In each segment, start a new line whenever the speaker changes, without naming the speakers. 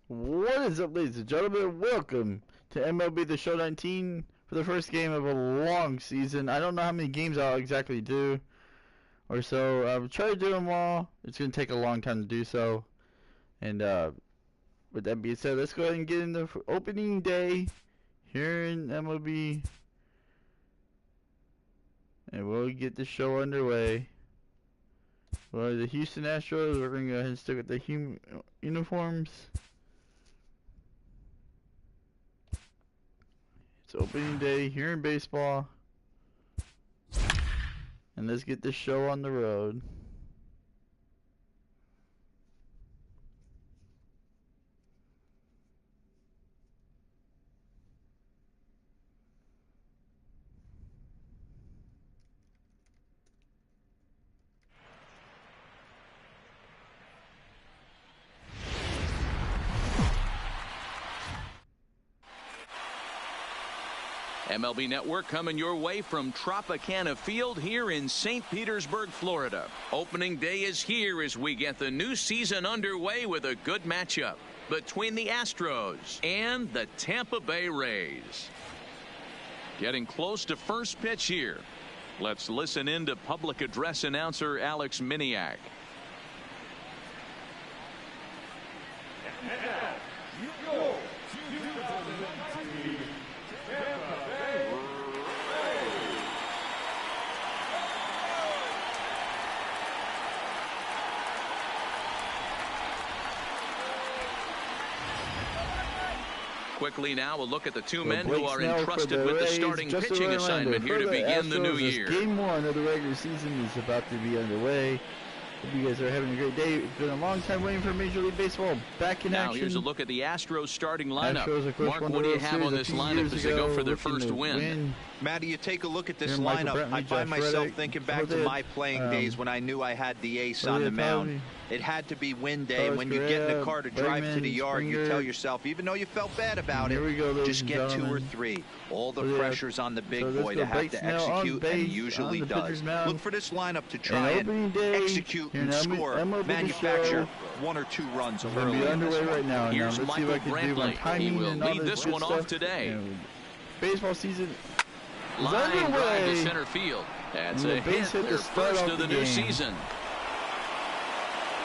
What is up, ladies and gentlemen? Welcome to MLB The Show 19 for the first game of a long season. I don't know how many games I'll exactly do or so. I'll try to do them all. It's going to take a long time to do so. And with that being said, let's go ahead and get into opening day here in MLB. And we'll get the show underway. Well, the Houston Astros, we're going to go ahead and stick with the uniforms. It's opening day here in baseball. And let's get this show on the road.
MLB Network coming your way from Tropicana Field here in St. Petersburg, Florida. Opening day is here as we get the new season underway with a good matchup between the Astros and the Tampa Bay Rays. Getting close to first pitch here. Let's listen in to public address announcer Alex Miniak. Quickly now, we'll look at the two men who are entrusted with the starting pitching assignment here to begin the new year.
Game 1 of the regular season is about to be underway. Hope you guys are having a great day. It's been a long time waiting for Major League Baseball back in action.
Now here's a look at the Astros starting lineup.
Astros, of course,
Mark, what do you have on this lineup as they go for their first win?
Matty, you take a look at this lineup. I find myself thinking back to my playing days when I knew I had the ace on the mound. It had to be win day. When you get in the car to drive to the yard, you tell yourself, even though you felt bad about it, just get 2 or 3. All the pressure's on the big boy to have to execute, and he usually does. Look for this lineup to try and execute and score, manufacture 1 or 2 runs early.
Here's Michael Brantley. He will lead this one off today.
Baseball season is
line drive to center field. That's a hit, their first of the new season.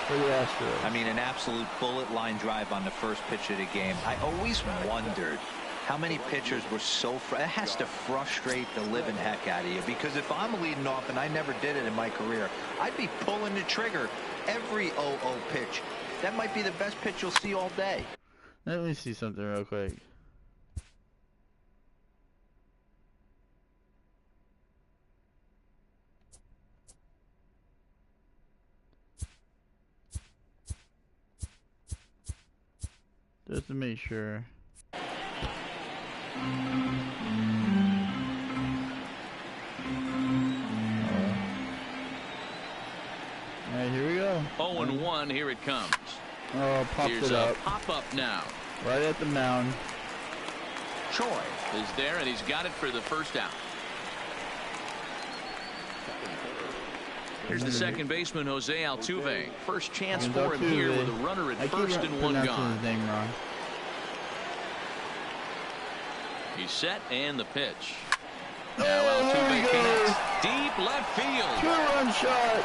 For the Astros.
I mean, an absolute bullet line drive on the first pitch of the game. I always wondered how many pitchers were so it has to frustrate the living heck out of you, because if I'm leading off, and I never did it in my career, I'd be pulling the trigger every 0-0 pitch. That might be the best pitch you'll see all day.
Let me see something real quick. Just to make sure. Alright, here we go.
0-1, here it comes.
Oh, popped
Here's
it up.
A pop-up now.
Right at the mound.
Choi is there, and he's got it for the first out. Here's the second baseman, Jose Altuve. First chance for him here with a runner at first and 1 gone.
His name wrong.
He's set, and the pitch. Now Altuve connects. Deep left field.
2-run shot.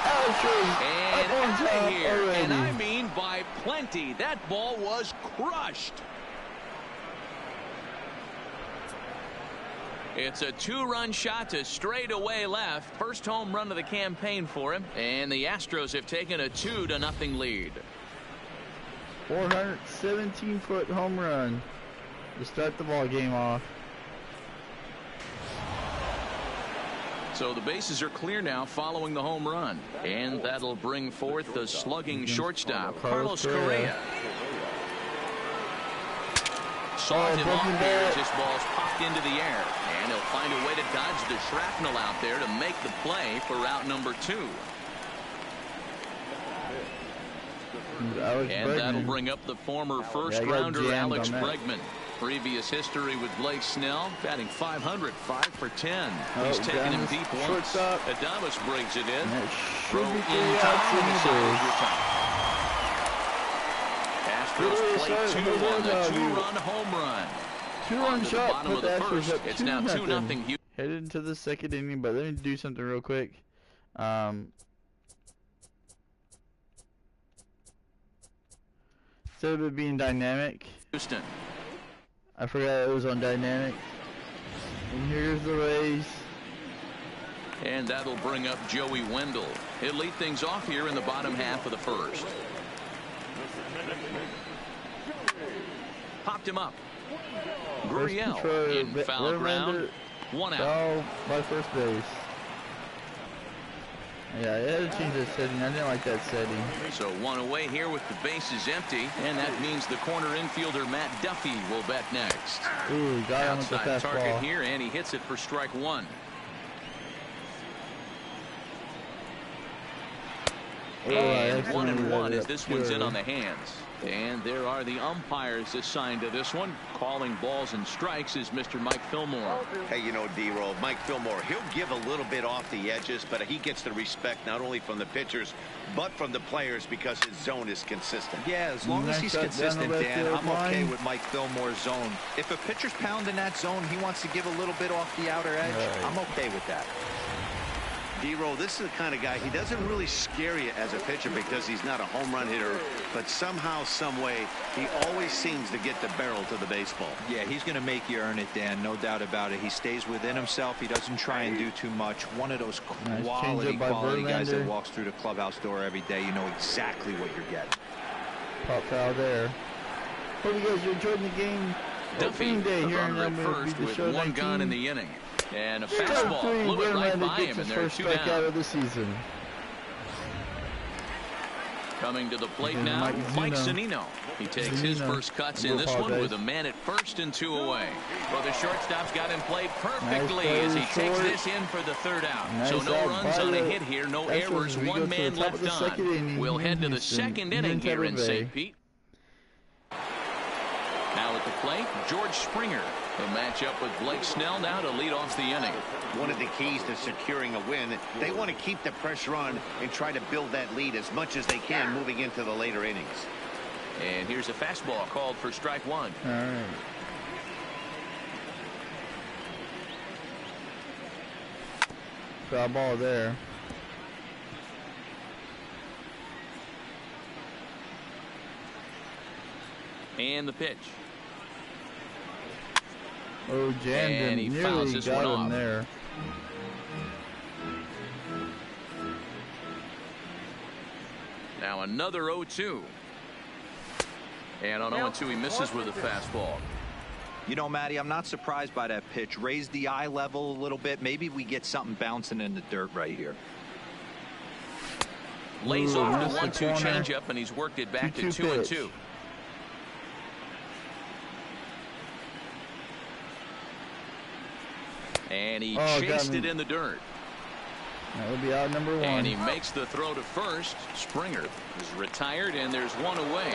Astros
and out of here. Already. And I mean by plenty. That ball was crushed. It's a 2-run shot to straightaway left. First home run of the campaign for him. And the Astros have taken a 2-0 lead.
417-foot home run to start the ball game off.
So the bases are clear now following the home run. And that'll bring forth the slugging shortstop, Carlos Correa. Saw him off here as this ball's popped into the air. And he'll find a way to dodge the shrapnel out there to make the play for out number 2. And that'll bring up the former first-rounder Alex Bregman. Previous history with Blake Snell, batting .500, 5 for 10. He's taken him deep once. Adames brings it in. Throw in time. Astros play 2 on the 2-run home run.
2-run shot.
Bottom of the first. It's now 2-0.
Headed into the second inning, but let me do something real quick. Instead of it being dynamic,
Houston.
I forgot it was on dynamic. And here's the Rays.
And that'll bring up Joey Wendell. He'll lead things off here in the bottom half of the first. Popped him up. Gurriel in foul ground. 1 out.
Foul by first base. Yeah, it had to change that setting. I didn't like that setting.
So 1 away here with the bases empty, and that means the corner infielder Matt Duffy will bat next.
Ooh, got him with the
outside
fastball.
Target here, and he hits it for strike 1. And 1-1 as this one's in on the hands. And there are the umpires assigned to this one. Calling balls and strikes is Mr. Mike Fillmore.
Hey, you know, D-Roll, Mike Fillmore, he'll give a little bit off the edges, but he gets the respect not only from the pitchers, but from the players because his zone is consistent.
Yeah, as long as he's consistent, Dan, I'm okay with Mike Fillmore's zone. If a pitcher's pounding that zone, he wants to give a little bit off the outer edge. Right. I'm okay with that.
D-Roll, this is the kind of guy, he doesn't really scare you as a pitcher because he's not a home run hitter, but somehow, some way, he always seems to get the barrel to the baseball.
Yeah, he's going to make you earn it, Dan, no doubt about it. He stays within himself. He doesn't try and do too much. One of those quality guys that walks through the clubhouse door every day. You know exactly what you're getting.
Pop foul there. Hope you guys are enjoying the game.
Duffy
Day here
at first with 1 gone in the inning. And a fastball flew it right by him, and there are 2 down.
Out of the season.
Coming to the plate now, Mike Zunino. He takes his first cuts in this one with a man at first and 2 away. Well, the shortstop's got him played perfectly as he takes this in for the 3rd out. So no runs on a hit here, no errors, 1 man left on. We'll head to the 2nd inning here in St. Pete. Now at the plate, George Springer. The matchup with Blake Snell now to lead off the inning.
One of the keys to securing a win, they want to keep the pressure on and try to build that lead as much as they can moving into the later innings.
And here's a fastball called for strike 1.
All right. Foul ball there.
And the pitch.
Oh, Jandon nearly got him there.
Now another 0-2. And on 0-2 he misses with a fastball.
You know, Matty, I'm not surprised by that pitch. Raise the eye level a little bit. Maybe we get something bouncing in the dirt right here.
Lays off the 1-2 changeup, and he's worked it back to 2-2. And he chased it in the dirt.
That would be out number 1.
And he makes the throw to first. Springer is retired, and there's 1 away.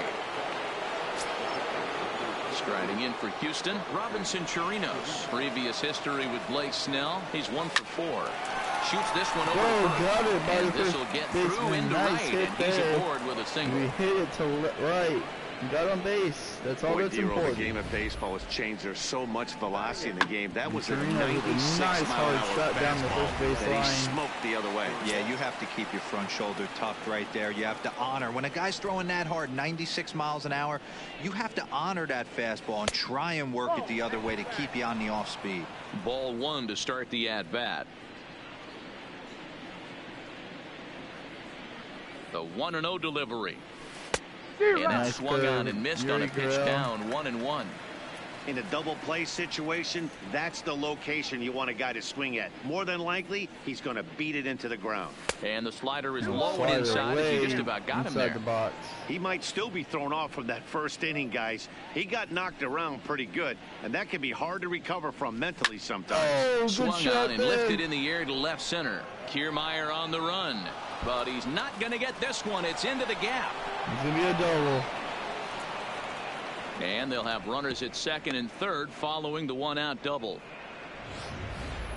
Striding in for Houston, Robinson Chirinos. Previous history with Blake Snell. He's 1 for 4. Shoots this one over
got it by
and
the
this will get through into right, and he's aboard with a single.
We hit it to right. Got on base. That's all that's important.
The game of baseball has changed. There's so much velocity in the game. That was a
nice hard shot down the first base line.
He smoked the other way.
Yeah, you have to keep your front shoulder tucked right there. You have to honor. When a guy's throwing that hard, 96 miles an hour, you have to honor that fastball and try and work it the other way to keep you on the off speed.
Ball 1 to start the at-bat. The 1-0 delivery. And that swung on and missed on a pitch down 1-1.
In a double play situation, that's the location you want a guy to swing at. More than likely, he's going to beat it into the ground.
And the slider is low and inside. He just about got him there.
The box.
He might still be thrown off from that first inning, guys. He got knocked around pretty good, and that can be hard to recover from mentally sometimes.
Oh,
swung on and lifted in the air to left center. Kiermaier on the run, but he's not going to get this one. It's into the gap.
It's going to be a double.
And they'll have runners at second and third following the 1-out double.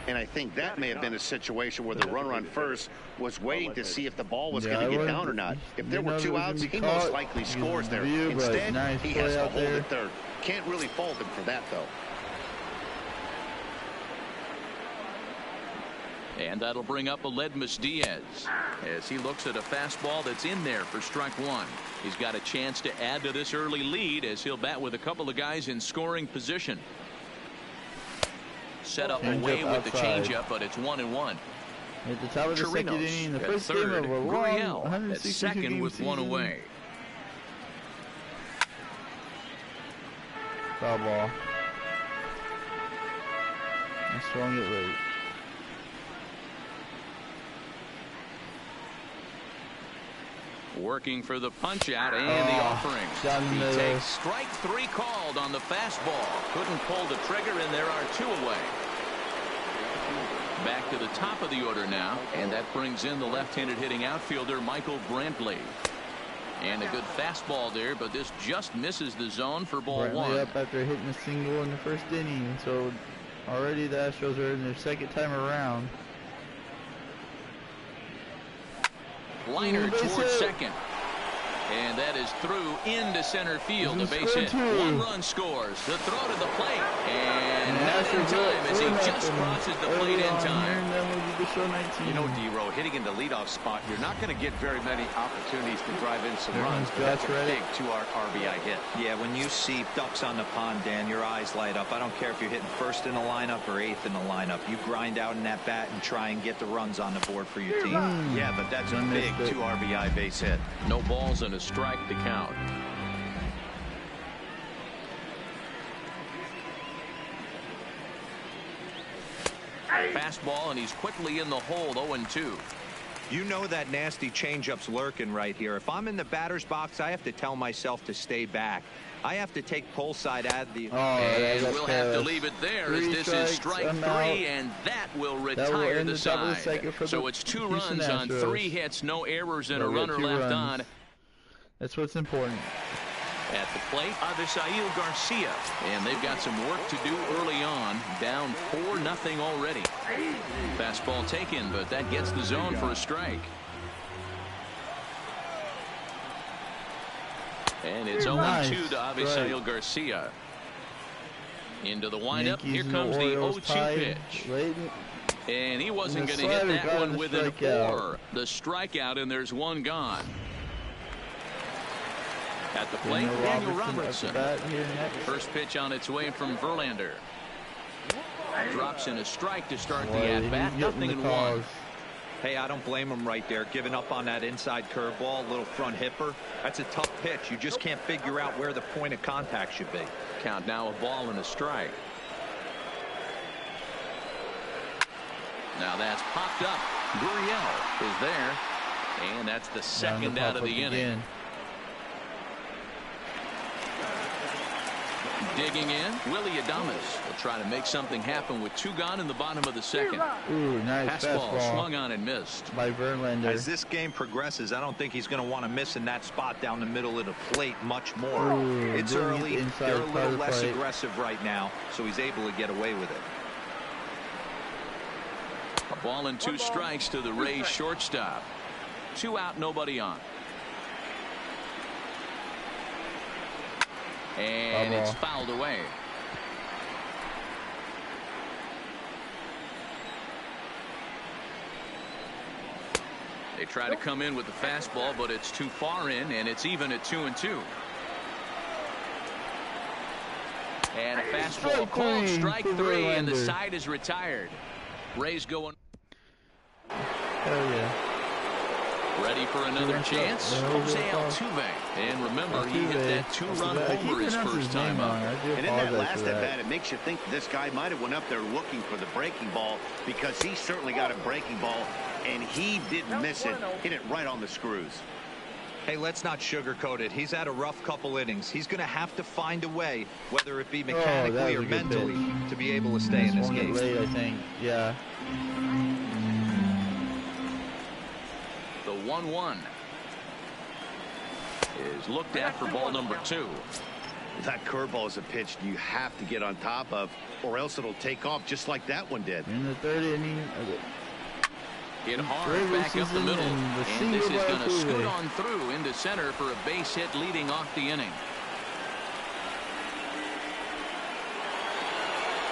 And I think that may have been a situation where the runner on first was waiting to see if the ball was going to get down or not. If there were 2 outs, he most likely scores there. Instead, he has to hold it third. Can't really fault him for that, though.
And that'll bring up Aledmus Diaz as he looks at a fastball that's in there for strike 1. He's got a chance to add to this early lead as he'll bat with a couple of guys in scoring position. Set up away with the changeup, but it's 1-1.
At the top of the second inning, the first game of a long 162
second with
season.
1 away.
Foul ball. I swung it late.
Working for the punch out and the offering. He takes strike 3 called on the fastball. Couldn't pull the trigger, and there are 2 away. Back to the top of the order now, and that brings in the left-handed hitting outfielder Michael Brantley. And a good fastball there, but this just misses the zone for ball
Brantley
1.
up after hitting a single in the first inning, so already the Astros are in their second time around.
Liner towards second. And that is through into center field. A base hit. 1 run scores. The throw to the plate. And not in time as he just crosses the plate in time.
You know, D-Row, hitting in the leadoff spot, you're not going to get very many opportunities to drive in some runs. But that's a big 2 RBI hit.
Yeah, when you see ducks on the pond, Dan, your eyes light up. I don't care if you're hitting first in the lineup or 8th in the lineup. You grind out in that bat and try and get the runs on the board for your team.
Yeah, but that's a big 2 RBI base hit.
No balls and a strike to count. Fastball, and he's quickly in the hole. 0-2.
You know that nasty changeup's lurking right here. If I'm in the batter's box, I have to tell myself to stay back. I have to take pull side out of the.
And we'll have to leave it there as this is strike 3, and that will retire the side. So it's 2 runs on 3 hits, no errors, and a runner left on.
That's what's important.
At the plate, Avisail Garcia, and they've got some work to do early on. Down 4-0 already. Fastball taken, but that gets the zone for a strike. And it's 0-2 to Avisail Garcia. Into the windup. Here comes the 0-2 pitch. And he wasn't going to hit that one with an or. The strikeout, and there's 1 gone. At the plate, Daniel Robertson. First pitch on its way from Verlander. Drops in a strike to start the at-bat. 0-1.
Hey, I don't blame him right there. Giving up on that inside curveball, little front hipper. That's a tough pitch. You just can't figure out where the point of contact should be.
Count now, a ball and a strike. Now that's popped up. Gurriel is there. And that's the second out of the inning. Digging in, Willie Adames will try to make something happen with 2 gone in the bottom of the second.
Ooh, nice
fastball swung on and missed
by Verlander.
As this game progresses, I don't think he's going to want to miss in that spot down the middle of the plate much more.
Ooh,
it's early. They're a little less aggressive right now, so he's able to get away with it.
A ball and 2 strikes to the Rays shortstop. 2 out, nobody on. And it's fouled away. They try to come in with the fastball, but it's too far in, and it's even at 2-2. And a fastball called strike 3, and the side is retired. Rays going.
Hell yeah.
Ready for another chance? Jose Altuve. And remember, he hit that 2-run homer his first time up.
And in that last at bat, it makes you think this guy might have went up there looking for the breaking ball, because he certainly got a breaking ball, and he didn't miss it. Hit it right on the screws.
Hey, let's not sugarcoat it. He's had a rough couple innings. He's going to have to find a way, whether it be mechanically or mentally, to be able to stay in this game.
Late, I think. Yeah.
The 1-1 is looked at for ball number 2.
That curveball is a pitch you have to get on top of, or else it'll take off just like that one did.
In the third inning,
hit hard back up the middle, and this is going to scoot on through into center for a base hit leading off the inning.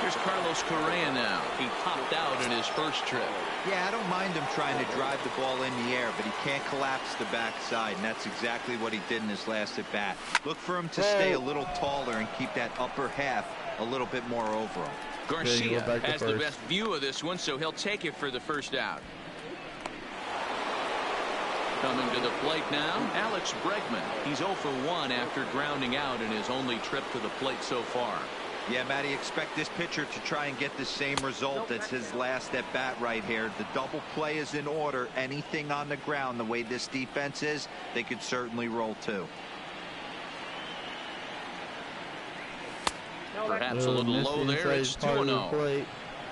Here's Carlos Correa now. He popped out in his first trip.
Yeah, I don't mind him trying to drive the ball in the air, but he can't collapse the backside, and that's exactly what he did in his last at bat. Look for him to stay a little taller and keep that upper half a little bit more over him.
Garcia has the best view of this one, so he'll take it for the first out. Coming to the plate now, Alex Bregman. He's 0 for 1 after grounding out in his only trip to the plate so far.
Yeah, Matty, expect this pitcher to try and get the same result as his last at bat right here. The double play is in order. Anything on the ground, the way this defense is, they could certainly roll too.
Perhaps a little low there. It's 2-0.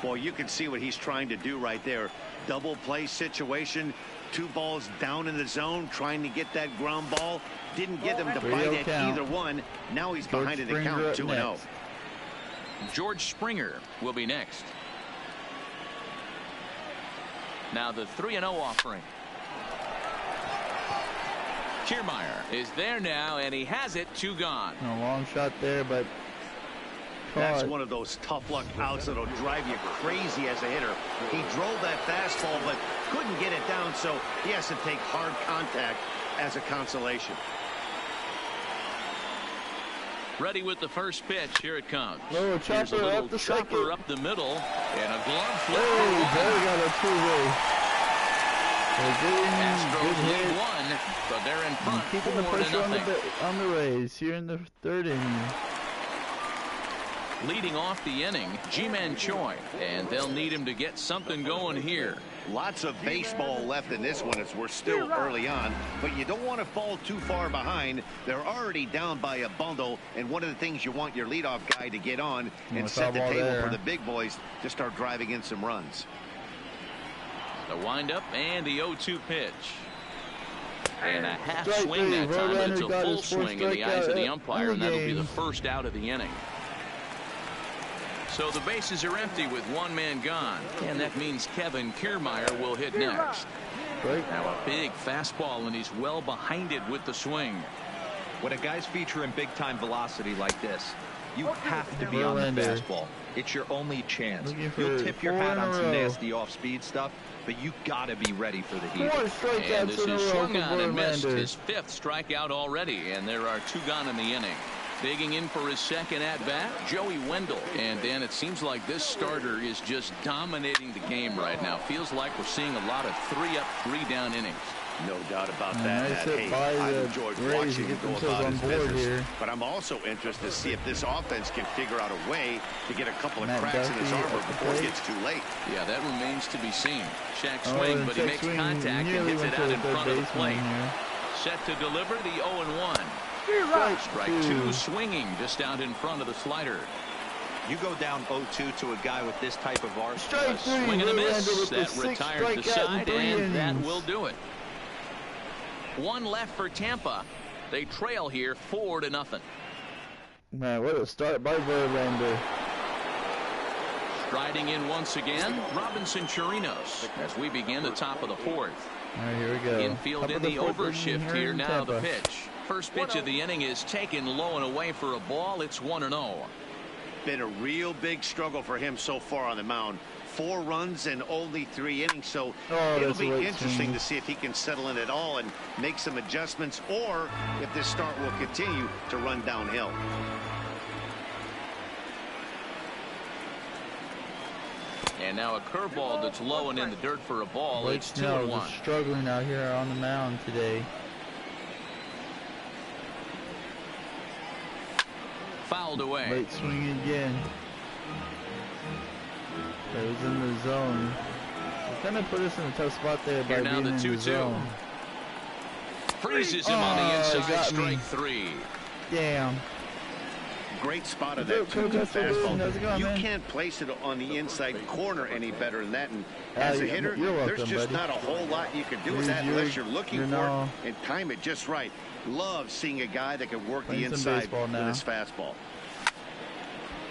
Well, you can see what he's trying to do right there. Double play situation. 2 balls down in the zone, trying to get that ground ball. Didn't get him to bite at either one. Now he's behind in the count, 2-0.
George Springer will be next. Now the 3-0 offering. Kiermaier is there now, and he has it. 2 gone.
A long shot there, but
that's one of those tough luck outs that'll drive you crazy as a hitter. He drove that fastball, but couldn't get it down, so he has to take hard contact as a consolation.
Ready with the first pitch. Here it comes.
Oh,
here's a little chopper up the middle, and a glove flip.
Oh, they got a two-way.
Astros lead 1, but they're in front.
Keeping the pressure on the Rays here in the third inning.
Leading off the inning, Ji-Man Choi, and they'll need him to get something going here.
Lots of baseball left in this one as we're still early on, but you don't want to fall too far behind. They're already down by a bundle, and one of the things you want your leadoff guy to get on and set the table for the big boys to start driving in some runs.
The windup and the 0-2 pitch. And a half swing that time, but it's a full swing in the eyes of the umpire, and that'll be the first out of the inning. So the bases are empty with 1 man gone, and that means Kevin Kiermaier will hit next. Now a big fastball, and he's well behind it with the swing.
When a guy's featuring big-time velocity like this, you have to be on the fastball. It's your only chance. You'll tip your hat on some nasty off-speed stuff, but you gotta be ready for the heat.
And this is swung on and missed, his 5th strikeout already, and there are 2 gone in the inning. Digging in for his second at-bat, Joey Wendell. And, Dan, it seems like this starter is just dominating the game right now. Feels like we're seeing a lot of 3-up, 3-down innings.
No doubt about that.
Nice
I've enjoyed watching him go about his business.
Here.
But I'm also interested to see if this offense can figure out a way to get a couple of cracks in his armor before it gets too late.
Yeah, that remains to be seen. Shaq swing, but he makes contact and hits it out in front of the plate. Set to deliver the 0-1. Strike 2 swinging just out in front of the slider.
You go down 0-2 to a guy with this type of arm.
Strike 3,
swing and a miss. That retires the side, and that will do it. 1 left for Tampa. They trail here 4-0.
Man, what a start by Verlander.
Striding in once again, Robinson Chirinos as we begin the top of the 4th.
All right, here we go.
Infield in the overshift here now. The pitch. First pitch of the inning is taken low and away for a ball. It's 1-0.
Been a real big struggle for him so far on the mound. 4 runs in only 3 innings, so it'll be interesting to see if he can settle in at all and make some adjustments, or if this start will continue to run downhill.
And now a curveball that's low and in the dirt for a ball. It's 2-1.
Struggling out here on the mound today.
Fouled away.
Late swing again. It was in the zone. It kind of put us in a tough spot there by being in the zone.
Freezes him on the inside. Strike 3.
Damn.
great spot of that 2-2 fastball. You can't place it on the inside corner any better than that. And as a hitter, there's just not a whole lot you can do with that unless you're looking for it and time it just right. Love seeing a guy that can work the inside with his fastball.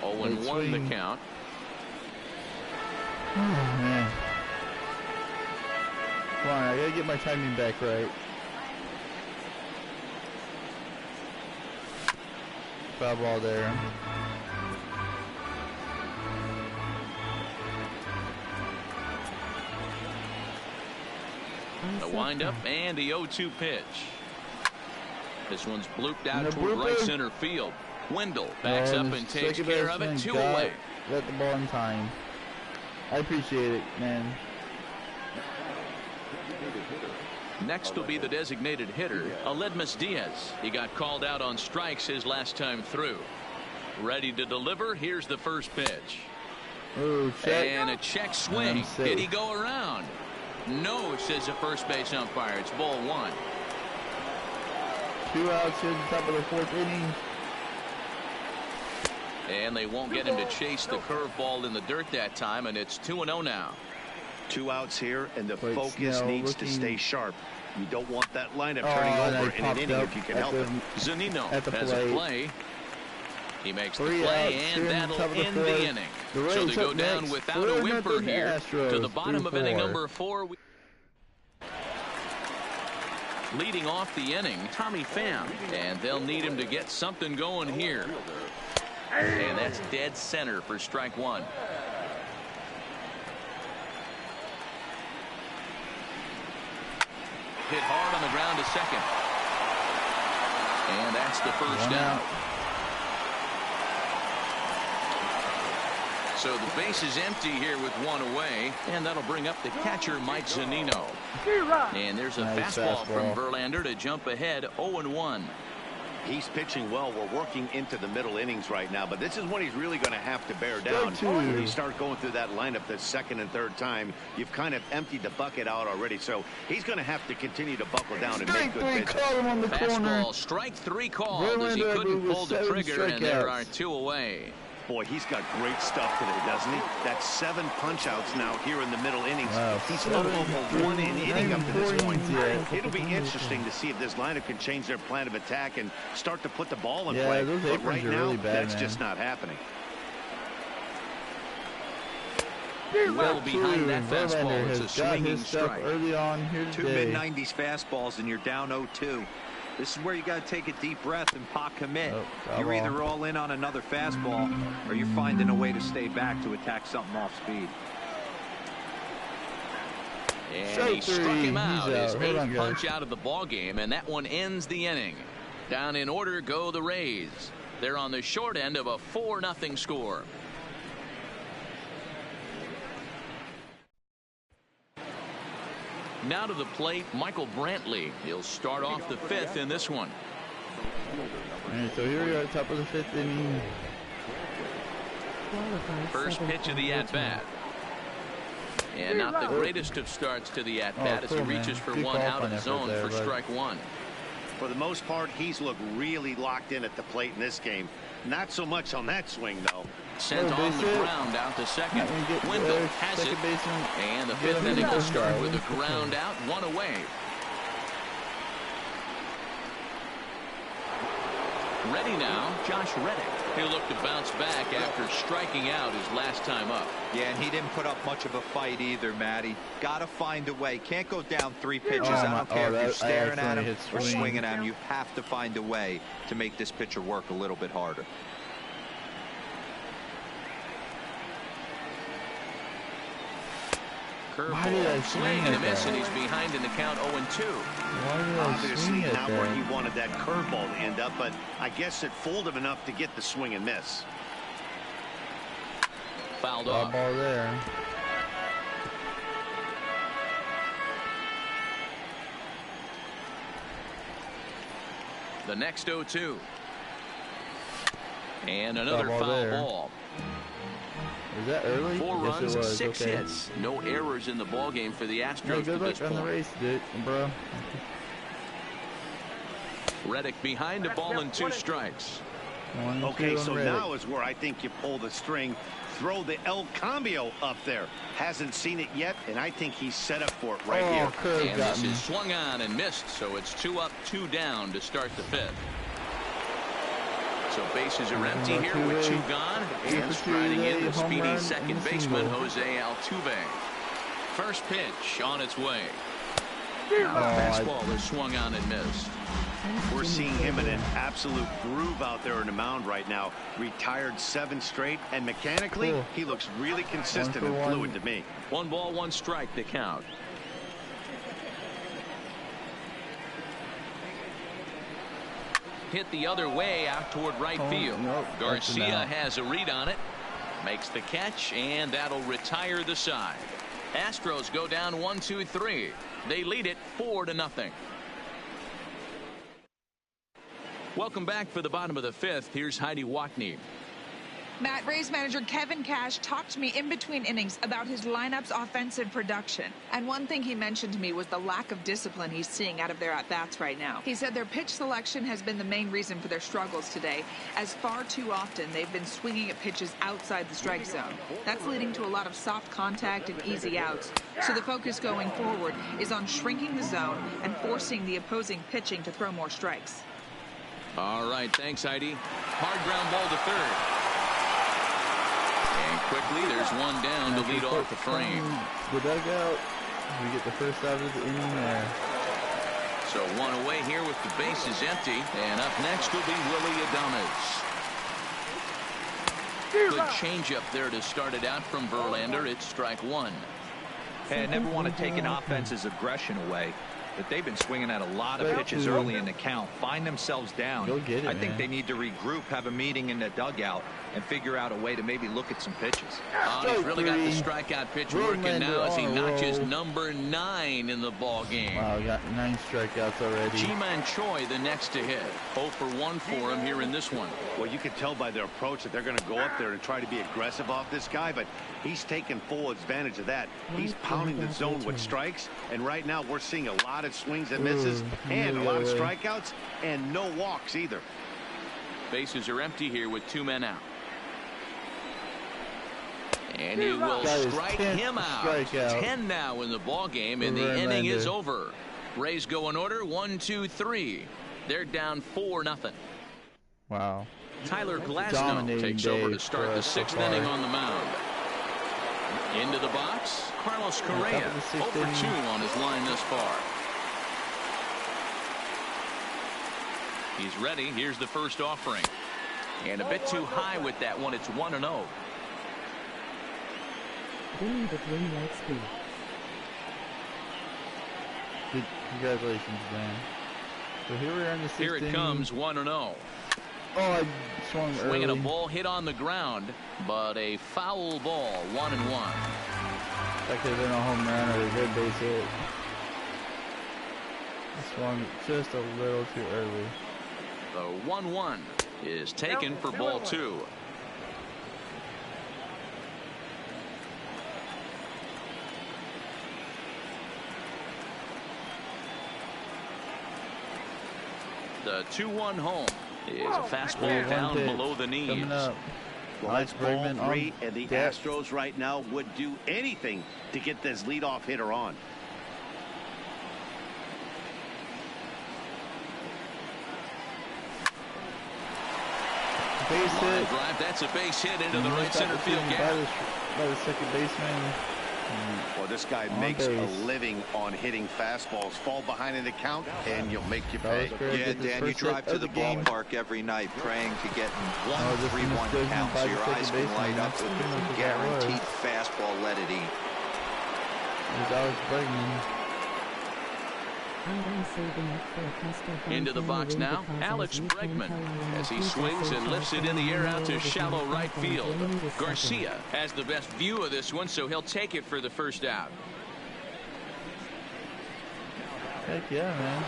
0-1 the count.
Oh, man. Come on, I gotta get my timing back right. Foul ball there.
The windup and the 0-2 pitch. This one's blooped out toward right center field. Wendell backs up and takes care of it. 2 away.
Let the ball in time. I appreciate it, man.
Next will be the designated hitter, Aledmus Diaz. He got called out on strikes his last time through. Ready to deliver. Here's the first pitch.
Ooh, check.
And a check swing. Did he go around? No, says the first base umpire. It's ball 1.
2 outs here at the top of the 4th inning.
And they won't get him to chase the curveball in the dirt that time, and it's 2-0 now.
2 outs here, and the focus needs to stay sharp. You don't want that lineup turning over in an inning if you can help it.
Zanino has a play. He makes the play, and that'll end the inning. So they go down without a whimper here to the bottom of inning number 4. Leading off the inning, Tommy Pham, and they'll need him to get something going here. And that's dead center for strike 1. Hit hard on the ground to second. And that's the first down. So the base is empty here with 1 away, and that'll bring up the catcher, Mike Zanino. And there's a fastball from Verlander to jump ahead 0-1.
He's pitching well. We're working into the middle innings right now, but this is when he's really going to have to bear down. When you start going through that lineup the second and third time, you've kind of emptied the bucket out already, so he's going to have to continue to buckle down and make good pitches.
Fastball, strike 3 called as he couldn't pull the trigger, and there are 2 away.
Boy, he's got great stuff today, doesn't he? That's 7 punch-outs now here in the middle innings. Wow, he's thrown over 1 inning up to this point. It'll be interesting to see if this lineup can change their plan of attack and start to put the ball in play. But right now, really bad, that's just not happening.
Well behind that fastball, it's a swinging strike.
Early on here today.
2 mid-90s fastballs, and you're down 0-2. This is where you got to take a deep breath and pot commit. You're either all in on another fastball, or you're finding a way to stay back to attack something off speed.
And he struck him out. His 8th punch out of the ball game, and that one ends the inning. Down in order go the Rays. They're on the short end of a 4-0 score. Now to the plate, Michael Brantley. He'll start off the 5th in this one.
All right, so here we are at the top of the 5th inning.
First pitch of the at-bat. And not the greatest of starts to the at-bat as he reaches for 1 out of zone for strike 1.
For the most part, he's looked really locked in at the plate in this game. Not so much on that swing, though.
Sent on the ground out to second. Wendell has it. And the 5th inning will start with a ground out, 1 away. Ready now, Josh Reddick. He'll look to bounce back after striking out his last time up.
Yeah, and he didn't put up much of a fight either, Matty. Got to find a way. Can't go down 3 pitches. I don't care if you're staring at him or swinging at him. You have to find a way to make this pitcher work a little bit harder.
Curveball, swing and a miss, and he's behind in the count 0-2.
Obviously not where he wanted that curveball to end up, but I guess it fooled him enough to get the swing and miss.
Fouled off.
Ball there.
The next 0-2. And another foul ball.
Is that early?
4 runs, 6 hits. No errors in the ball game for the Astros.
Good luck on the race, dude, bro.
Reddick behind a ball and 2 strikes.
Okay, so now is where I think you pull the string. Throw the El Cambio up there. Hasn't seen it yet, and I think he's set up for it right here.
And this is swung on and missed, so it's 2 up, 2 down to start the 5th. So bases are empty here with 2 gone. And striding in the speedy second baseman, Jose Altuve. First pitch on its way. Fastball is swung on and missed.
We're seeing him in an absolute groove out there in the mound right now. Retired 7 straight, and mechanically, he looks really consistent and fluid to me.
1 ball, 1 strike to count. Hit the other way out toward right field. Garcia has a read on it. Makes the catch, and that'll retire the side. Astros go down 1-2-3. They lead it 4-0. Welcome back for the bottom of the 5th. Here's Heidi Watney.
Matt, Rays manager Kevin Cash talked to me in between innings about his lineup's offensive production. And one thing he mentioned to me was the lack of discipline he's seeing out of their at-bats right now. He said their pitch selection has been the main reason for their struggles today, as far too often they've been swinging at pitches outside the strike zone. That's leading to a lot of soft contact and easy outs. So the focus going forward is on shrinking the zone and forcing the opposing pitching to throw more strikes.
All right, thanks, Heidi. Hard ground ball to third. And quickly, there's 1 down to lead off the frame.
The dugout. We get the first out of the inning there.
So 1 away here with the bases empty. And up next will be Willie Adames. Good changeup there to start it out from Verlander. It's strike 1.
Hey, I never want to take an offense's aggression away, but they've been swinging at a lot of pitches early in the count. Find themselves down. I think they need to regroup, have a meeting in the dugout, and figure out a way to maybe look at some pitches.
He's really got the strikeout pitch working now as he notches number 9 in the ball game.
Wow, we got 9 strikeouts already.
Ji-Man Choi the next to hit. 0 for 1 for him here in this one.
Well, you can tell by their approach that they're going to go up there and try to be aggressive off this guy, but he's taking full advantage of that. He's pounding the zone with strikes, and right now we're seeing a lot of swings and misses and a lot of strikeouts and no walks either.
Bases are empty here with 2 men out. And he will strike him out. 10 now in the ball game, and the inning is over. Rays go in order 1, 2, 3. They're down 4-0.
Wow.
Tyler Glasnow takes over to start the 6th inning on the mound. Into the box, Carlos Correa, 0 for 2 on his line thus far. He's ready. Here's the first offering. And a bit too high with that one. It's 1-0.
Congratulations, Dan. So here we are in the 6th
Here it comes, 1-0.
Oh, I swung
Swinging
early.
a ball hit on the ground, but a foul ball, 1-1.
That could have been a home run or a good base hit. I swung just a little too early.
The 1-1 is taken for ball 2. The 2-1 home is a fastball down below the knees.
Coming up.
Well, that's ball 3, and the Astros right now would do anything to get this leadoff hitter on.
Base hit.
Drive, that's a base hit into the right center field gap.
By the second baseman.
Well, this guy makes a living on hitting fastballs. Fall behind in the count, and you'll make you pay.
Yeah, Dan, you drive to the ballpark every night praying to get 1-3-1 count, so your eyes can light up with a guaranteed fastball. Let it eat.
There's Alex Bregman.
Into the box now, Alex Bregman, as he swings and lifts it in the air out to shallow right field. Garcia has the best view of this one, so he'll take it for the first out.
Heck yeah, man.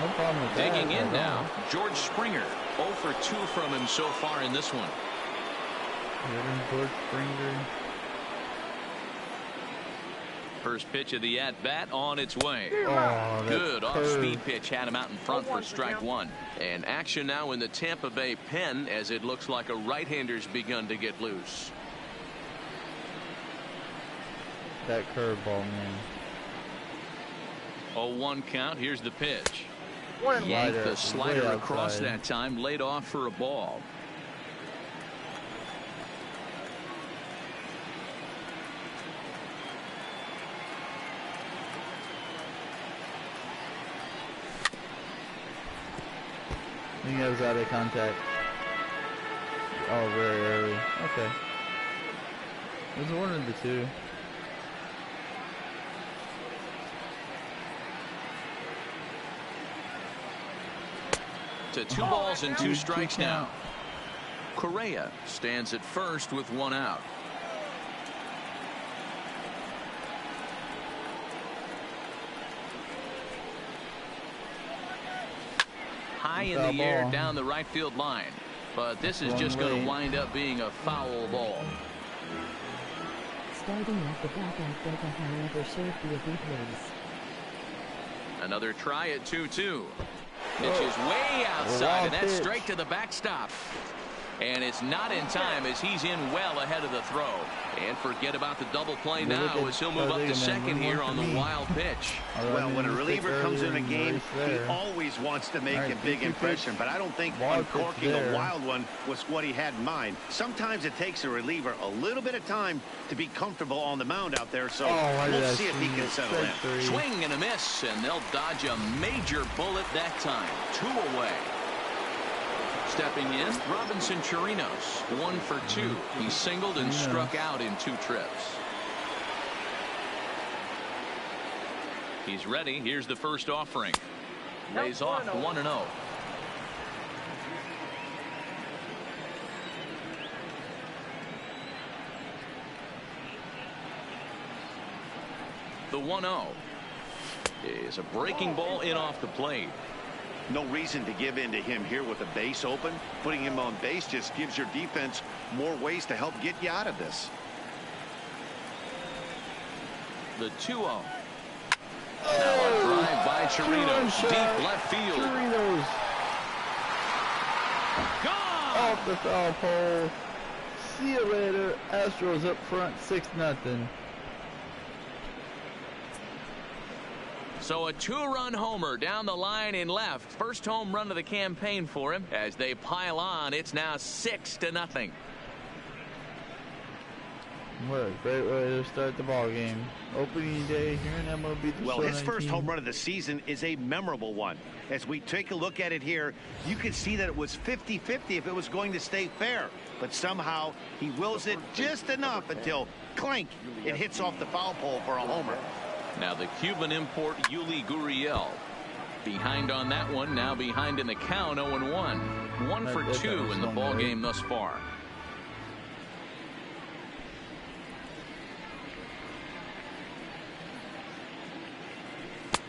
No problem with that.
Digging in now, George Springer. 0 for 2 from him so far in this one.
George Springer.
First pitch of the at-bat on its way.
Oh,
good off-speed pitch had him out in front for strike one. And action now in the Tampa Bay pen as it looks like a right-hander's begun to get loose.
That curveball, man.
0-1 count. Here's the pitch.
Yanked
Yanked the slider across that time, laid off for a ball.
I think that was out of contact. Oh, very early. Okay. It was one of the two.
To 2 balls and 2 strikes now. Correa stands at first with 1 out. High in the air down the right field line, but this is just going to wind up being a foul ball.
Starting at the back outfielder, however, served the Aviplays.
Another try at 2-2. Pitch is way outside, and that's straight to the backstop. And it's not in time as he's in well ahead of the throw. And forget about the double play now as he'll move up to second here on the wild pitch.
Well, when a reliever comes in a game, he always wants to make a big impression. But I don't think uncorking a wild one was what he had in mind. Sometimes it takes a reliever a little bit of time to be comfortable on the mound out there. So we'll see if he can settle in.
Swing and a miss, and they'll dodge a major bullet that time. 2 away. Stepping in, Robinson Chirinos, 1 for 2. He singled and struck out in 2 trips. He's ready. Here's the first offering. Lays off 1-0. The 1-0 is a breaking ball in off the plate.
No reason to give in to him here with the base open. Putting him on base just gives your defense more ways to help get you out of this.
The 2-0. Now a drive by Chirinos, deep left field.
Chirinos.
Gone!
Off the foul pole. See you later. Astros up front, 6-0.
So a 2-run homer down the line in left. First home run of the campaign for him. As they pile on, it's now 6-0.
What a great way to start the ball game. Opening day here in MLB.
Well, his first home run of the season is a memorable one. As we take a look at it here, you can see that it was 50-50 if it was going to stay fair. But somehow he wills it just enough until clank, it hits off the foul pole for a homer.
Now the Cuban import Yuli Gurriel behind on that one, now behind in the count. 0-1. 1 for 2 in the ball game thus far.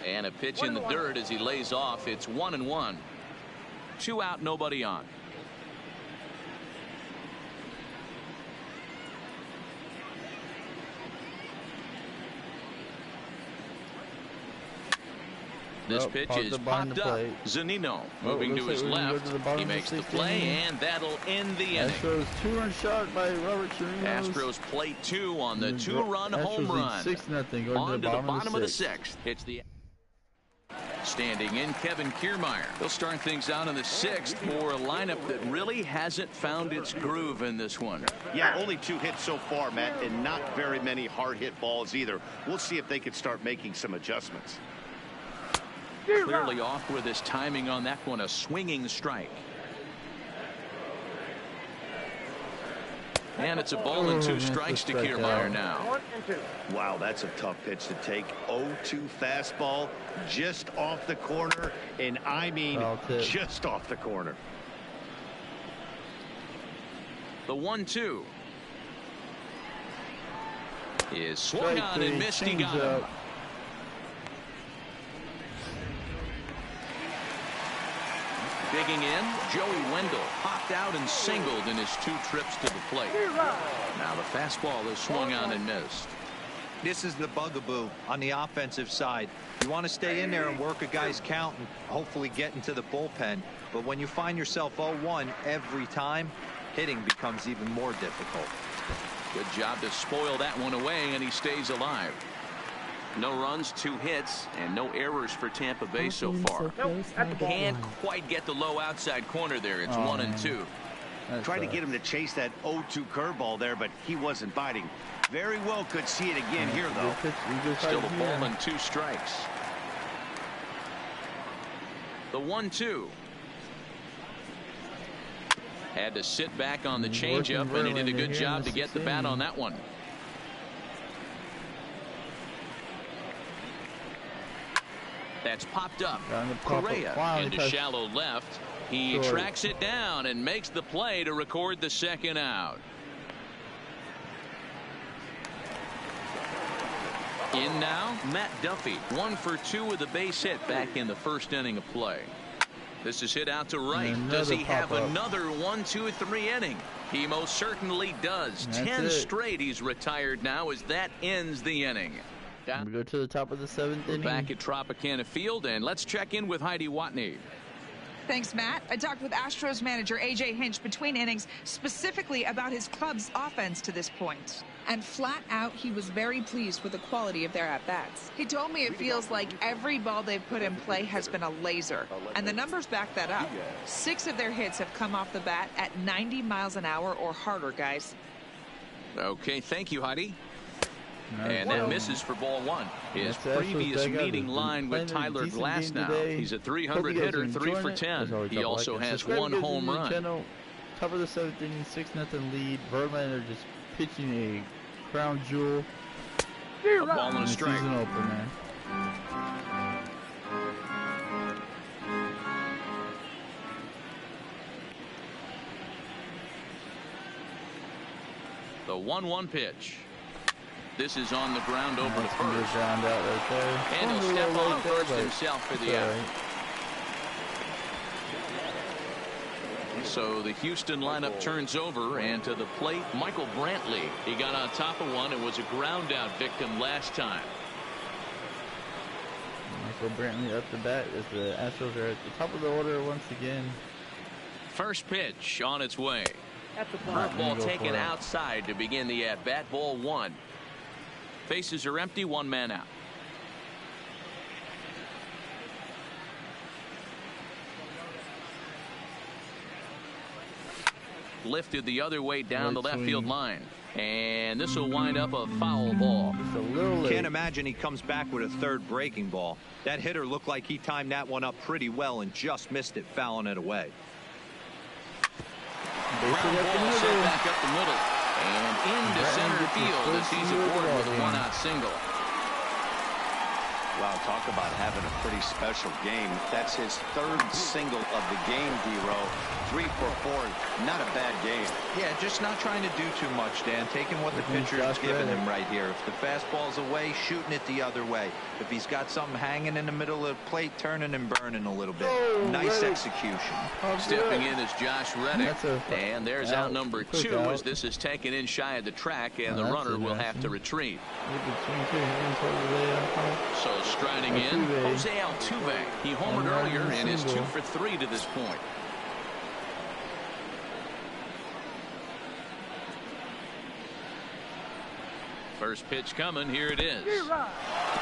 And a pitch in the dirt as he lays off. It's 1-1. 2 out, nobody on. This pitch is popped up. Zanino moving to his left. He makes the play, and that'll end the inning.
Astros 2-run shot by Robert Chirinos.
Astros play 2 on the 2-run home run.
6-0.
On to the bottom of the 6th. It's the standing in Kevin Kiermaier. They'll start things out in the 6th for a lineup that really hasn't found its groove in this one.
Yeah, only 2 hits so far, Matt, and not very many hard hit balls either. We'll see if they can start making some adjustments.
Clearly off with his timing on that one, a swinging strike. And it's a ball and 2 strikes to Kiermaier now.
Wow, that's a tough pitch to take. 0-2 fastball just off the corner, and I mean just off the corner.
The 1-2 is swung on and missed. He got him. Digging in, Joey Wendell popped out and singled in his 2 trips to the plate. Now the fastball is swung on and missed.
This is the bugaboo on the offensive side. You want to stay in there and work a guy's count and hopefully get into the bullpen. But when you find yourself 0-1 every time, hitting becomes even more difficult.
Good job to spoil that one away, and he stays alive. No runs, 2 hits, and no errors for Tampa Bay so far. Can't quite get the low outside corner there. It's 1-2.
Tried to get him to chase that 0-2 curveball there, but he wasn't biting. Very well could see it again here, though.
Still a ball and 2 strikes. The 1-2. Had to sit back on the changeup, and he did a good job to get the bat on that one. That's popped up. Correa into shallow left. He tracks it down and makes the play to record the second out. In now, Matt Duffy. 1 for 2 with a base hit back in the first inning of play. This is hit out to right. Does he have another 1, 2, 3 inning? He most certainly does. 10 straight he's retired now as that ends the inning.
We go to the top of the 7th inning.
Back at Tropicana Field, and let's check in with Heidi Watney.
Thanks, Matt. I talked with Astros manager A.J. Hinch between innings, specifically about his club's offense to this point. And flat out, he was very pleased with the quality of their at-bats. He told me it feels like every ball they've put in play has been a laser. And the numbers back that up. 6 of their hits have come off the bat at 90 miles an hour or harder, guys.
Okay, thank you, Heidi. And that misses for ball 1. His previous meeting line with Tyler Glass now. He's a 300 hitter, 3 for 10. He also has 1 home run.
Top of the 7th inning, 6-0 lead. Verlander just pitching a crown jewel.
A ball and a strike.
Season opener.
The 1-1 pitch. This is on the ground over to first.
Ground out right there.
And he'll step on first himself for the out. So the Houston lineup turns over, and to the plate, Michael Brantley. He got on top of one and was a ground out victim last time.
Michael Brantley up the bat as the Astros are at the top of the order once again.
First pitch on its way. Curveball taken outside to begin the at-bat. Ball 1. Bases are empty, 1 man out. Lifted the other way down the left field line. And this will wind up a foul ball.
Can't imagine he comes back with a 3rd breaking ball. That hitter looked like he timed that one up pretty well and just missed it, fouling it away.
Ground ball sent back up the middle. And into center field as he's aboard with a 1-out single.
Wow, talk about having a pretty special game. That's his 3rd single of the game, D-Row. 3 for 4. Not a bad game.
Yeah, just not trying to do too much, Dan. Taking what the pitcher is giving him right here. If the fastball's away, shooting it the other way. If he's got something hanging in the middle of the plate, turning and burning a little bit. Nice execution.
Stepping in is Josh Reddick. And there's out number 2 as this is taken in shy of the track, and the runner will have to retreat. So striding in, Jose Altuve. He homered earlier and is 2 for 3 to this point. First pitch coming. Here it is.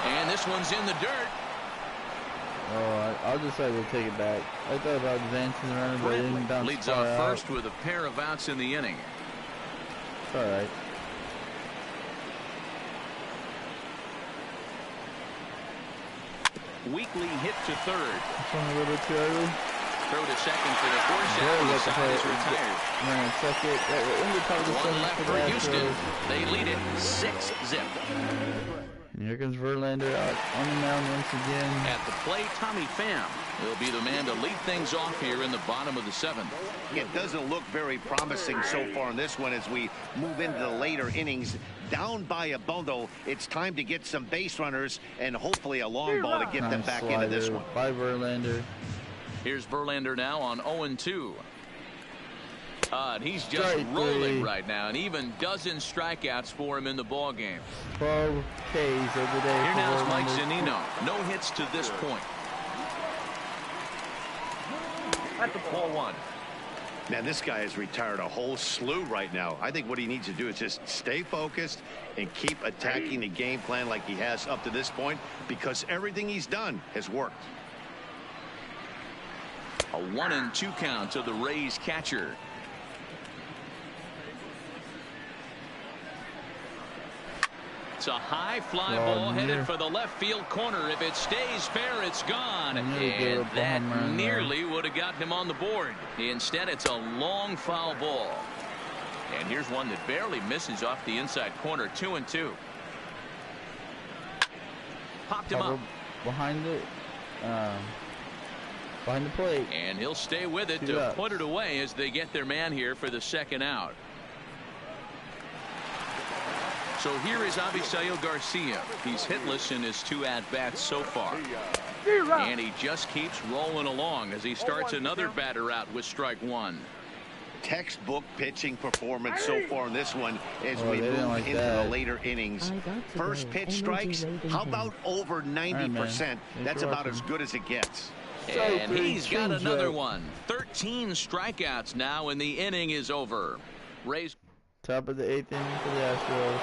And this one's in the dirt.
Oh, I'll decide to take it back. I thought about advancing the runner, but I didn't bounce.
Leads off first with a pair of outs in the inning.
It's all right.
Weekly hit to 3rd.
It's only a little bit too early.
Throw to second for the force out. The side is retired. One left for Houston. They lead it 6-0.
Here comes Verlander out on the mound once again.
At the plate, Tommy Pham will be the man to lead things off here in the bottom of the 7th.
It doesn't look very promising so far in this one as we move into the later innings. Down by a bundle, it's time to get some base runners and hopefully a long ball to get them back into this one.
By Verlander.
Here's Verlander now on 0-2. And he's just rolling right now, and even dozen strikeouts for him in the ball game.
12 Ks every day.
Here now is Mike Zunino. No hits to this point. At the ball 1.
Man, this guy has retired a whole slew right now. I think what he needs to do is just stay focused and keep attacking the game plan like he has up to this point, because everything he's done has worked.
A 1-2 count to the Rays catcher. It's a high fly ball headed for the left field corner. If it stays fair, it's gone. And that nearly would have gotten him on the board. Instead, it's a long foul ball. And here's one that barely misses off the inside corner. 2-2. Popped him up.
Behind the plate.
And he'll stay with it to put it away as they get their man here for the second out. So here is Avisail Garcia. He's hitless in his 2 at-bats so far. And he just keeps rolling along as he starts another batter out with strike 1.
Textbook pitching performance so far in this one as we move into the later innings. First pitch strikes, how about over 90%? That's about as good as it gets.
And he's got another one. 13 strikeouts now, and the inning is over. Rays.
Top of the 8th inning for the Astros.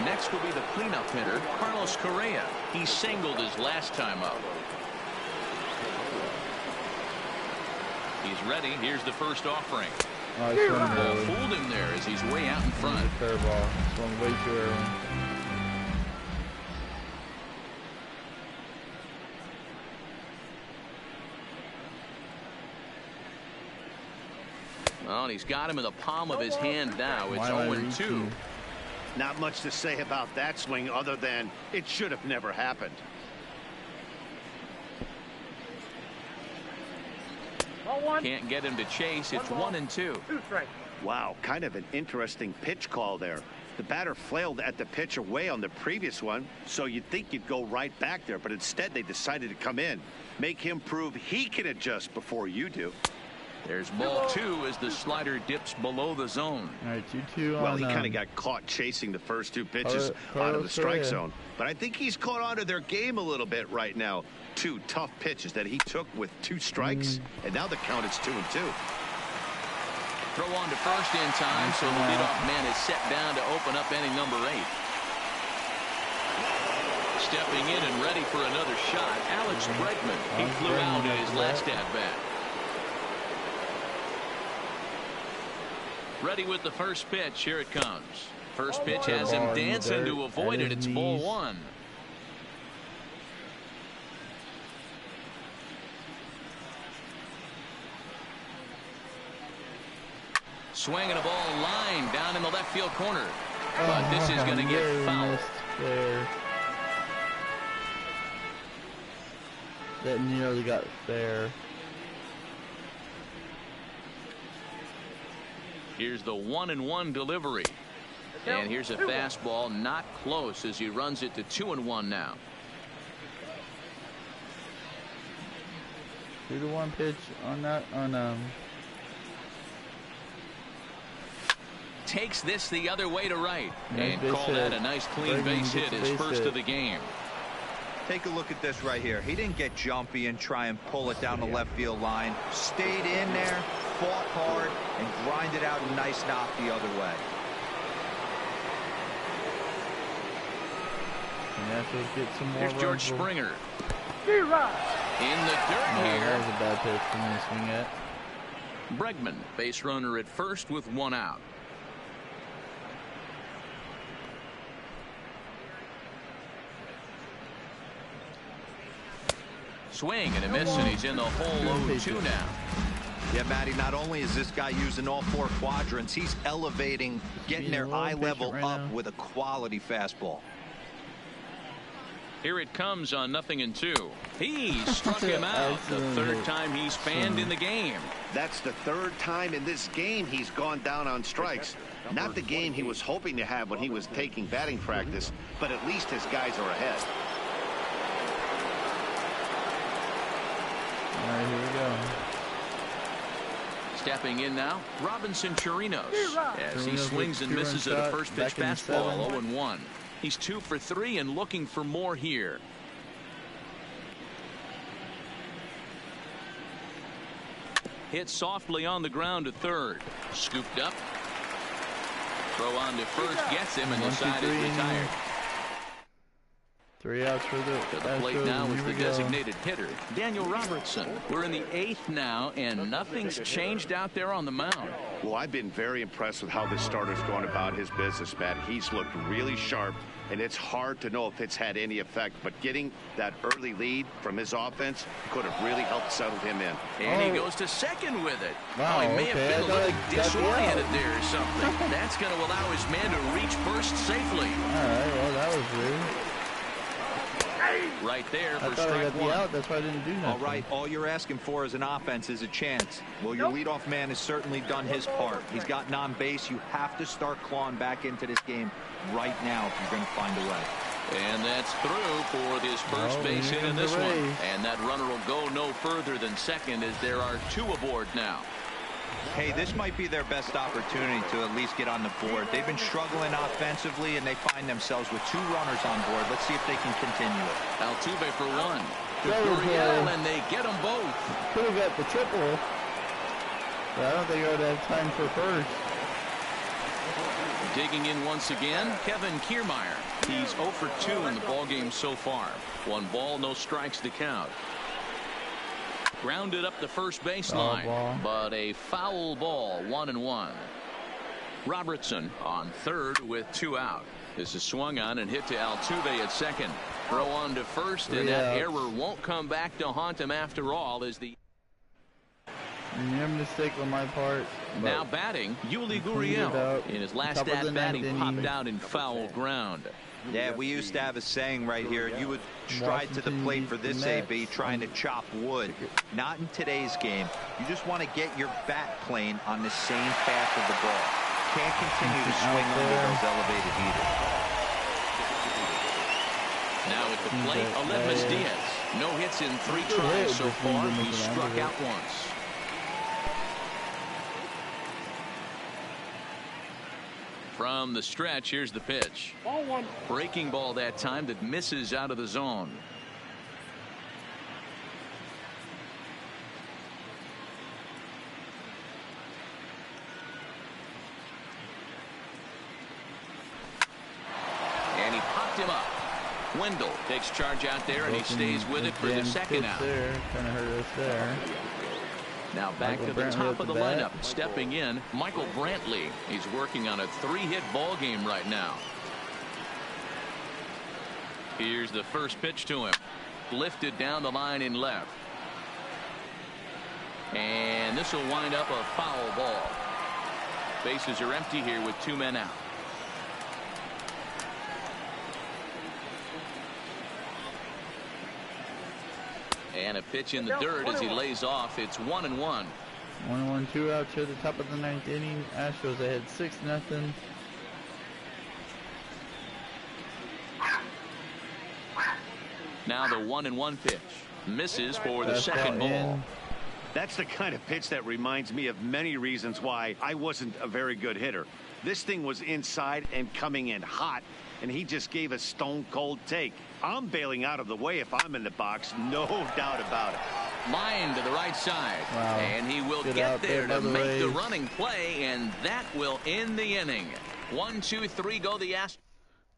Next will be the cleanup hitter, Carlos Correa. He singled his last time up. He's ready. Here's the first offering. Fooled him there as he's way out in front.
Curveball. Swung way too early.
Well, and he's got him in the palm of his hand now. It's 0-2.
Not much to say about that swing other than it should have never happened.
Can't get him to chase. It's 1-2.
Wow, kind of an interesting pitch call there. The batter flailed at the pitcher way on the previous one, so you'd think you'd go right back there, but instead they decided to come in, make him prove he can adjust before you do.
There's ball 2 as the slider dips below the zone.
All right, 2-2 on.
Well, he kind of got caught chasing the first 2 pitches out of the strike zone. But I think he's caught onto their game a little bit right now. 2 tough pitches that he took with 2 strikes, and now the count is 2-2.
Throw on to first in time, so the leadoff man is set down to open up inning number 8. Stepping in and ready for another shot, Alex Bregman. He flew out in his last at-bat. Ready with the first pitch. Here it comes. First pitch has him dancing to avoid it. It's ball 1. Swinging a ball line down in the left field corner. But this is going to get fouled.
That nearly got fair.
Here's the 1-1 delivery. And here's a fastball not close as he runs it to 2-1 now.
2-1 pitch on that
takes this the other way to right and call that a nice clean base hit, his first of the game.
Take a look at this right here. He didn't get jumpy and try and pull it down the left field line. Stayed in there, fought hard, and grinded out a nice knock the other way.
Get some more.
Here's George Springer. In the dirt here.
That was a bad pitch for me to swing at.
Bregman, base runner at first with 1 out. Swing and a miss, and he's in the hole 0-2 now.
Yeah, Matty, not only is this guy using all 4 quadrants, he's elevating, getting their eye level up with a quality fastball.
Here it comes on 0-2. He struck him out the 3rd time he's fanned in the game.
That's the 3rd time in this game he's gone down on strikes. Not the game he was hoping to have when he was taking batting practice, but at least his guys are ahead.
All right, here we go.
Stepping in now, Robinson Chirinos, as he swings and misses at a first pitch fastball, 0-1. He's 2 for 3 and looking for more here. Hit softly on the ground to third. Scooped up. Throw on to first, gets him, and the side is retired.
3 outs for the
to the plate now is the designated hitter, Daniel Robertson. We're in the 8th now, and nothing's changed out there on the mound.
Well, I've been very impressed with how this starter's going about his business, Matt. He's looked really sharp, and it's hard to know if it's had any effect, but getting that early lead from his offense could have really helped settle him in.
And he goes to second with it.
Wow,
he may have been a little disoriented there or something. That's going to allow his man to reach first safely.
All right, well, that was weird.
Right there for
I thought I
strike
got the out. That's why I didn't do nothing.
All right, all you're asking for as an offense is a chance. Well, your leadoff man has certainly done his part. He's gotten on base. You have to start clawing back into this game right now if you're going to find a way.
And that's through for his first base hit in this one. And that runner will go no further than second as there are 2 aboard now.
Hey, this might be their best opportunity to at least get on the board. They've been struggling offensively, and they find themselves with 2 runners on board. Let's see if they can continue it.
Altuve for 1. To Gurriel, and they get them both.
Could have got the triple, but I don't think I would have time for first.
Digging in once again, Kevin Kiermaier. He's 0 for 2 in the ballgame so far. 1 ball, no strikes to count. Grounded up the first baseline, but a foul ball, 1-1. Robertson on third with 2 out. This is swung on and hit to Altuve at second. Throw on to first, and that error won't come back to haunt him after all as the...
Near mistake on my part.
Now batting, Yuli Gurriel. In his last at-bat, he popped out in foul ground.
Yeah, we used to have a saying right here. You would stride to the plate for this AB trying to chop wood. Not in today's game. You just want to get your bat plane on the same path of the ball. Can't continue to swing under those elevated heaters.
Now at the plate, Aledmys Diaz. No hits in 3 tries so far. He struck out once. From the stretch, here's the pitch. Ball 1. Breaking ball that time that misses out of the zone. And he popped him up. Wendell takes charge out there, and he stays with it for the second out.
Kind of hurt us there.
Now back to the top of the lineup. Stepping in, Michael Brantley. He's working on a 3-hit ball game right now. Here's the first pitch to him. Lifted down the line in left. And this will wind up a foul ball. Bases are empty here with 2 men out. And a pitch in the dirt as he lays off. It's 1-1.
1-1, 2 outs here at the top of the 9th inning. Astros ahead 6-0.
Now the 1-1 pitch. Misses for the second ball.
That's the kind of pitch that reminds me of many reasons why I wasn't a very good hitter. This thing was inside and coming in hot, and he just gave a stone-cold take. I'm bailing out of the way if I'm in the box, no doubt about it.
Line to the right side.
Wow.
And he will get there to make the running play, and that will end the inning. 1, 2, 3 go the Astros.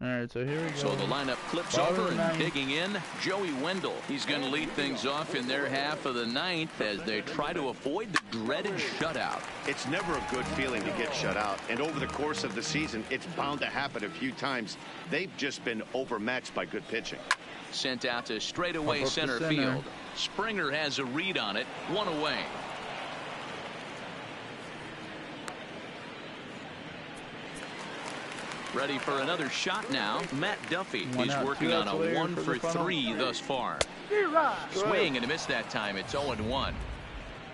All right, so here we go.
So the lineup flips over and digging in, Joey Wendell. He's going to lead things off in their half of the 9th as they try to avoid the dreaded shutout.
It's never a good feeling to get shut out, and over the course of the season, it's bound to happen a few times. They've just been overmatched by good pitching.
Sent out to straightaway center field. Springer has a read on it, 1 away. Ready for another shot now. Matt Duffy. He's working on a 1 for 3 thus far. Swing and a miss that time. It's 0-1.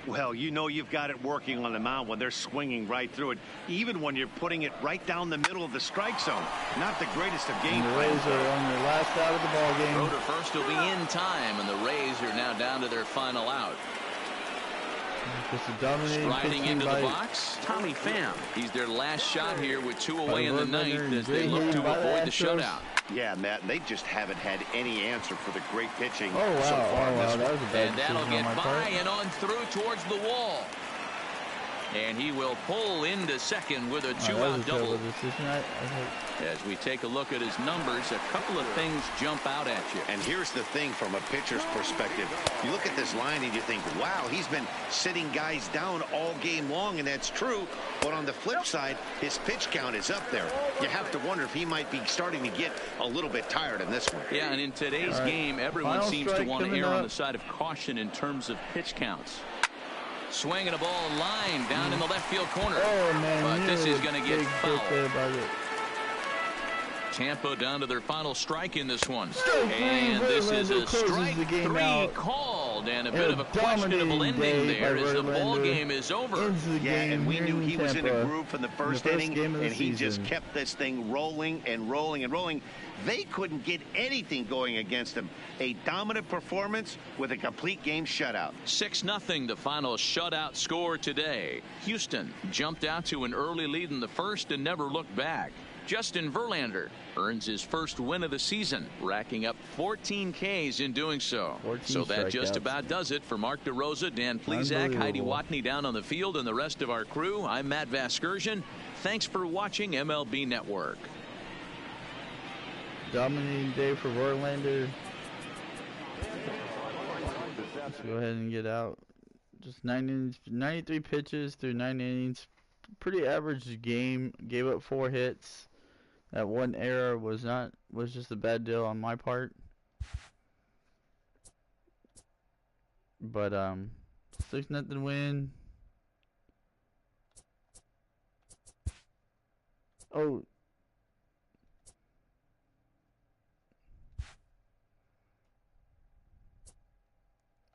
Well, you know you've got it working on the mound when they're swinging right through it, even when you're putting it right down the middle of the strike zone. Not the greatest of game
plans. The Rays are on their last out of the ball game.
Throw to first will be in time, and the Rays are now down to their final out. Striding into the box, Tommy Pham. He's their last shot here with 2 away in the ninth as they look to avoid the shutout.
Yeah, Matt, they just haven't had any answer for the great pitching
so far.
That
was a bad
and that'll get by and on through towards the wall. And he will pull into second with a 2-out double. As we take a look at his numbers, a couple of things jump out at you.
And here's the thing from a pitcher's perspective. You look at this line and you think, wow, he's been sitting guys down all game long, and that's true. But on the flip side, his pitch count is up there. You have to wonder if he might be starting to get a little bit tired in this one.
Yeah, and in today's game, everyone seems to want to err on the side of caution in terms of pitch counts. Swinging a ball line down in the left field corner. But this is going to get fouled. Tampa down to their final strike in this one. And this is a strike 3 called, and a bit of a questionable ending there as the ball game is over.
Yeah, and we knew he was in a groove from the first inning, and he just kept this thing rolling and rolling and rolling. They couldn't get anything going against him. A dominant performance with a complete game shutout.
6-0 the final shutout score today. Houston jumped out to an early lead in the first and never looked back. Justin Verlander earns his first win of the season, racking up 14 Ks in doing so. So that just about does it for Mark DeRosa, Dan Plesac, Heidi Watney down on the field, and the rest of our crew. I'm Matt Vasgersian. Thanks for watching MLB Network.
Dominating day for Verlander. Let's go ahead and get out. Just 93 pitches through 9 innings. Pretty average game. Gave up 4 hits. That one error was just a bad deal on my part. But 6-0 win. Oh.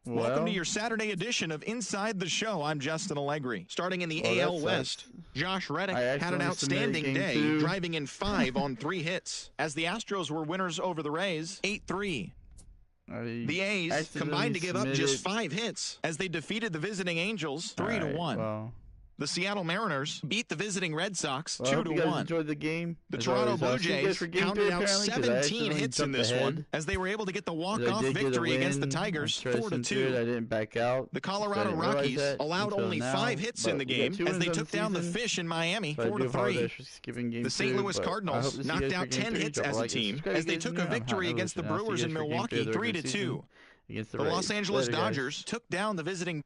Welcome to your Saturday edition of Inside the Show. I'm Justin Allegri. Starting in the AL West, Josh Reddick had an outstanding day, driving in 5 on 3 hits, as the Astros were winners over the Rays, 8-3. The A's combined to give up just 5 hits, as they defeated the visiting Angels 3-1.
Well.
The Seattle Mariners beat the visiting Red Sox 2-1.
Hope you guys enjoyed the game.
The Toronto Blue Jays counted out 17 hits in this one, as they were able to get the walk-off victory against the Tigers 4-2.
I didn't back out.
The Colorado Rockies allowed only 5 hits in the game, as they took down the Fish in Miami 4-3. The St. Louis Cardinals knocked out 10 hits as a team, as they took a victory against the Brewers in Milwaukee 3-2. The Los Angeles Dodgers took down the visiting